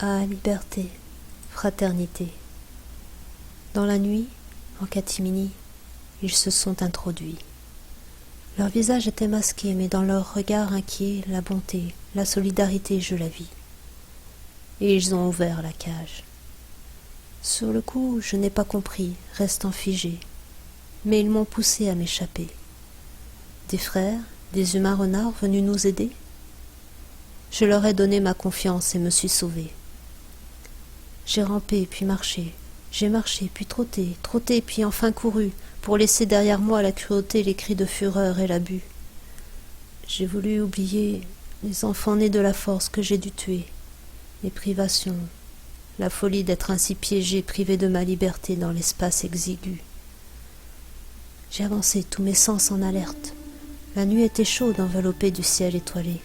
Ah, liberté, fraternité. Dans la nuit, en catimini, ils se sont introduits. Leur visage était masqué, mais dans leur regard inquiet, la bonté, la solidarité, je la vis. Et ils ont ouvert la cage. Sur le coup, je n'ai pas compris, restant figé, mais ils m'ont poussé à m'échapper. Des frères, des humains renards venus nous aider? Je leur ai donné ma confiance et me suis sauvé. J'ai rampé puis marché, j'ai marché puis trotté, trotté puis enfin couru, pour laisser derrière moi la cruauté, les cris de fureur et l'abus. J'ai voulu oublier les enfants nés de la force que j'ai dû tuer, les privations, la folie d'être ainsi piégé, privé de ma liberté dans l'espace exigu. J'ai avancé, tous mes sens en alerte. La nuit était chaude, enveloppée du ciel étoilé.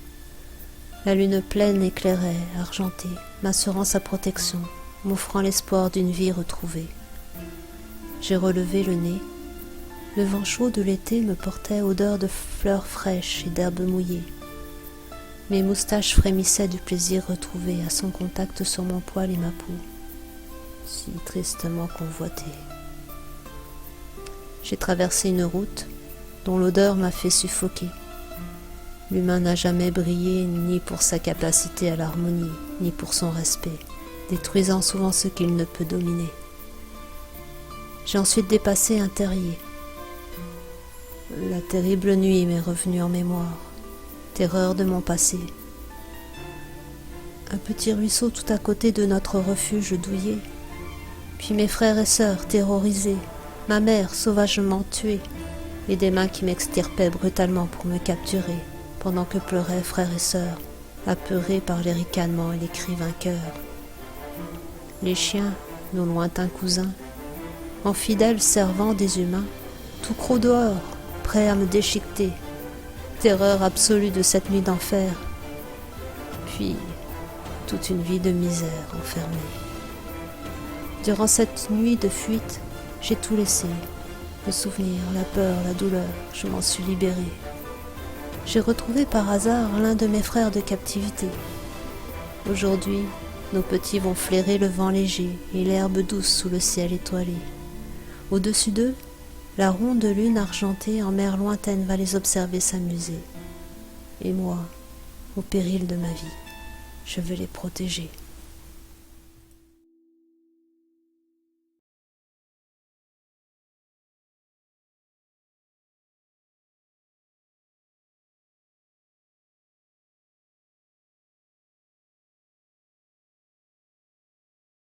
La lune pleine éclairait, argentée, m'assurant sa protection, m'offrant l'espoir d'une vie retrouvée. J'ai relevé le nez. Le vent chaud de l'été me portait odeur de fleurs fraîches et d'herbes mouillées. Mes moustaches frémissaient du plaisir retrouvé à son contact sur mon poil et ma peau, si tristement convoitée. J'ai traversé une route dont l'odeur m'a fait suffoquer. L'humain n'a jamais brillé ni pour sa capacité à l'harmonie, ni pour son respect, détruisant souvent ce qu'il ne peut dominer. J'ai ensuite dépassé un terrier. La terrible nuit m'est revenue en mémoire, terreur de mon passé. Un petit ruisseau tout à côté de notre refuge douillet, puis mes frères et sœurs terrorisés, ma mère sauvagement tuée, et des mains qui m'extirpaient brutalement pour me capturer, pendant que pleuraient frères et sœurs, apeurés par les ricanements et les cris vainqueurs. Les chiens, nos lointains cousins, en fidèles servants des humains, tout crocs dehors, prêts à me déchiqueter, terreur absolue de cette nuit d'enfer, puis toute une vie de misère enfermée. Durant cette nuit de fuite, j'ai tout laissé, le souvenir, la peur, la douleur, je m'en suis libérée. J'ai retrouvé par hasard l'un de mes frères de captivité. Aujourd'hui, nos petits vont flairer le vent léger et l'herbe douce sous le ciel étoilé. Au-dessus d'eux, la ronde lune argentée en mer lointaine va les observer s'amuser. Et moi, au péril de ma vie, je veux les protéger.